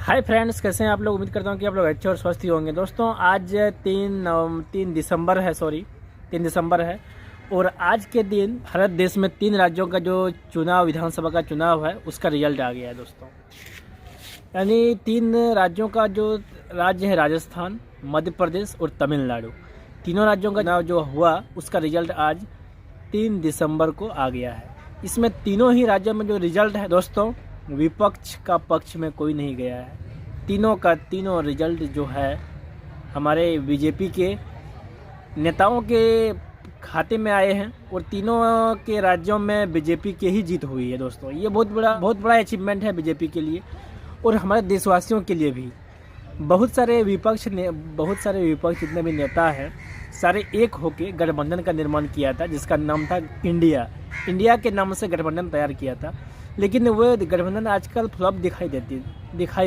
Hi friends, कैसे हैं आप लोग। उम्मीद करता हूं कि आप लोग अच्छे और स्वस्थ ही होंगे। दोस्तों आज 3 दिसंबर है और आज के दिन भारत देश में 3 राज्यों का जो चुनाव, विधानसभा का चुनाव है, उसका रिजल्ट आ गया है दोस्तों। यानी 3 राज्यों का जो राज्य है, राजस्थान, मध्य प्रदेश और तमिलनाडु, तीनों राज्यों का चुनाव जो हुआ उसका रिजल्ट आज 3 दिसंबर को आ गया है। इसमें तीनों ही राज्यों में जो रिजल्ट है दोस्तों, विपक्ष का पक्ष में कोई नहीं गया है। तीनों का तीनों रिजल्ट जो है हमारे बीजेपी के नेताओं के खाते में आए हैं और तीनों के राज्यों में बीजेपी की ही जीत हुई है दोस्तों। ये बहुत बड़ा अचीवमेंट है बीजेपी के लिए और हमारे देशवासियों के लिए भी। बहुत सारे विपक्ष जितने भी नेता हैं, सारे एक होकर गठबंधन का निर्माण किया था, जिसका नाम था इंडिया के नाम से गठबंधन तैयार किया था। लेकिन वो गठबंधन आजकल फ्लॉप दिखाई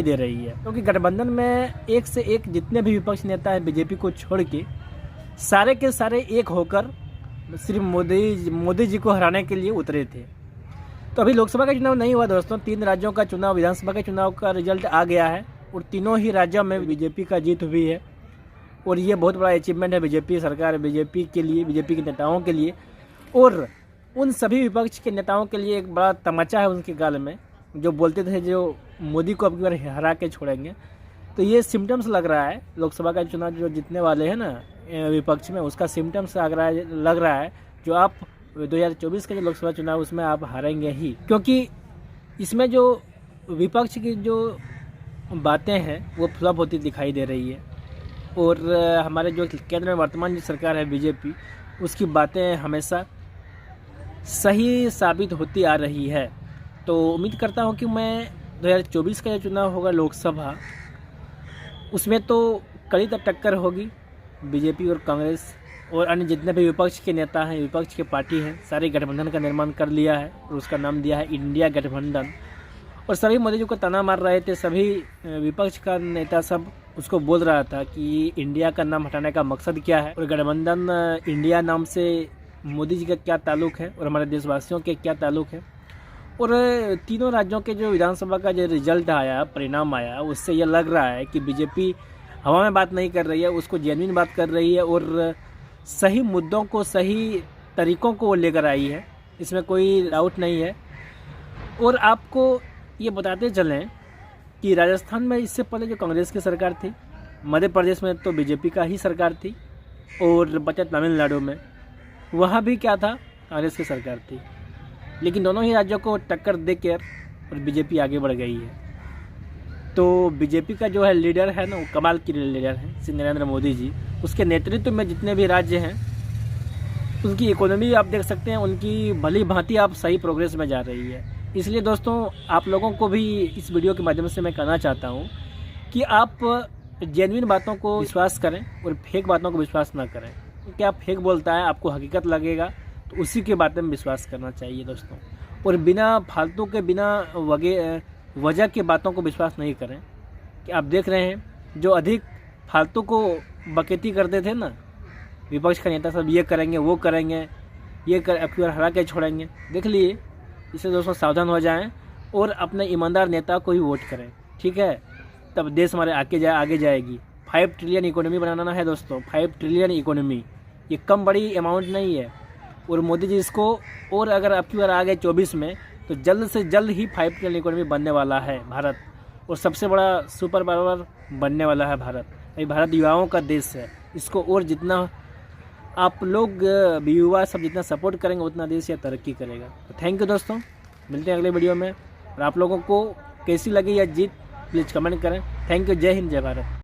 दे रही है, क्योंकि गठबंधन में एक से एक जितने भी विपक्ष नेता हैं बीजेपी को छोड़ के, सारे के सारे एक होकर सिर्फ मोदी जी को हराने के लिए उतरे थे। तो अभी लोकसभा का चुनाव नहीं हुआ दोस्तों, 3 राज्यों का चुनाव, विधानसभा के चुनाव का रिजल्ट आ गया है और तीनों ही राज्यों में बीजेपी का जीत हुई है। और ये बहुत बड़ा अचीवमेंट है बीजेपी सरकार, बीजेपी के लिए, बीजेपी के नेताओं के लिए और उन सभी विपक्ष के नेताओं के लिए एक बड़ा तमाचा है उनके गाल में, जो बोलते थे जो मोदी को अब की बार हरा के छोड़ेंगे। तो ये सिम्टम्स लग रहा है, लोकसभा का चुनाव जो जीतने वाले हैं ना विपक्ष में, उसका सिम्टम्स लग रहा है जो आप 2024 का जो लोकसभा चुनाव, उसमें आप हारेंगे ही, क्योंकि इसमें जो विपक्ष की जो बातें हैं वो फ्लॉप होती दिखाई दे रही है और हमारे जो केंद्र में वर्तमान जो सरकार है बीजेपी, उसकी बातें हमेशा सही साबित होती आ रही है। तो उम्मीद करता हूं कि मैं 2024 का जो चुनाव होगा लोकसभा, उसमें तो कड़ी टक्कर होगी बीजेपी और कांग्रेस और अन्य जितने भी विपक्ष के नेता हैं, विपक्ष के पार्टी हैं, सारे गठबंधन का निर्माण कर लिया है और उसका नाम दिया है इंडिया गठबंधन। और सभी मोदी जी को ताना मार रहे थे, सभी विपक्ष का नेता सब उसको बोल रहा था कि इंडिया का नाम हटाने का मकसद क्या है और गठबंधन इंडिया नाम से मोदी जी का क्या ताल्लुक़ है और हमारे देशवासियों के क्या ताल्लुक़ है। और तीनों राज्यों के जो विधानसभा का जो रिजल्ट आया, परिणाम आया, उससे यह लग रहा है कि बीजेपी हवा में बात नहीं कर रही है, उसको जेन्युइन बात कर रही है और सही मुद्दों को, सही तरीक़ों को लेकर आई है, इसमें कोई डाउट नहीं है। और आपको ये बताते चलें कि राजस्थान में इससे पहले जो कांग्रेस की सरकार थी, मध्य प्रदेश में तो बीजेपी का ही सरकार थी और बचा तमिलनाडु में, वहाँ भी क्या था, कांग्रेस की सरकार थी। लेकिन दोनों ही राज्यों को टक्कर देकर और बीजेपी आगे बढ़ गई है। तो बीजेपी का जो है लीडर है ना, वो कमाल की लीडर है, श्री नरेंद्र मोदी जी। उसके नेतृत्व में जितने भी राज्य हैं, उनकी इकोनॉमी आप देख सकते हैं, उनकी भली भांति आप सही प्रोग्रेस में जा रही है। इसलिए दोस्तों आप लोगों को भी इस वीडियो के माध्यम से मैं कहना चाहता हूँ कि आप जेन्युइन बातों को विश्वास करें और फेक बातों को विश्वास ना करें। क्या फेक बोलता है, आपको हकीकत लगेगा, तो उसी के बारे में विश्वास करना चाहिए दोस्तों। और बिना फालतू के, बिना वजह के बातों को विश्वास नहीं करें। कि आप देख रहे हैं जो अधिक फालतू को बकैती करते थे ना विपक्ष का नेता सब, ये करेंगे वो करेंगे, ये अब की बार हरा के छोड़ेंगे, देख लिए। इससे दोस्तों सावधान हो जाएं और अपने ईमानदार नेता को ही वोट करें, ठीक है। तब देश हमारे आगे जाएगी। 5 ट्रिलियन इकोनॉमी बनाना है दोस्तों, 5 ट्रिलियन इकोनॉमी, ये कम बड़ी अमाउंट नहीं है। और मोदी जी इसको, और अगर अब की बार आ गए 24 में, तो जल्द से जल्द ही 5 ट्रिलियन इकोनॉमी बनने वाला है भारत, और सबसे बड़ा सुपर पावर बनने वाला है भारत। ये भारत युवाओं का देश है, इसको और जितना आप लोग युवा सब जितना सपोर्ट करेंगे, उतना देश या तरक्की करेगा। तो थैंक यू दोस्तों, मिलते हैं अगले वीडियो में। और आप लोगों को कैसी लगी यह जीत, प्लीज़ कमेंट करें। थैंक यू, जय हिंद, जय भारत।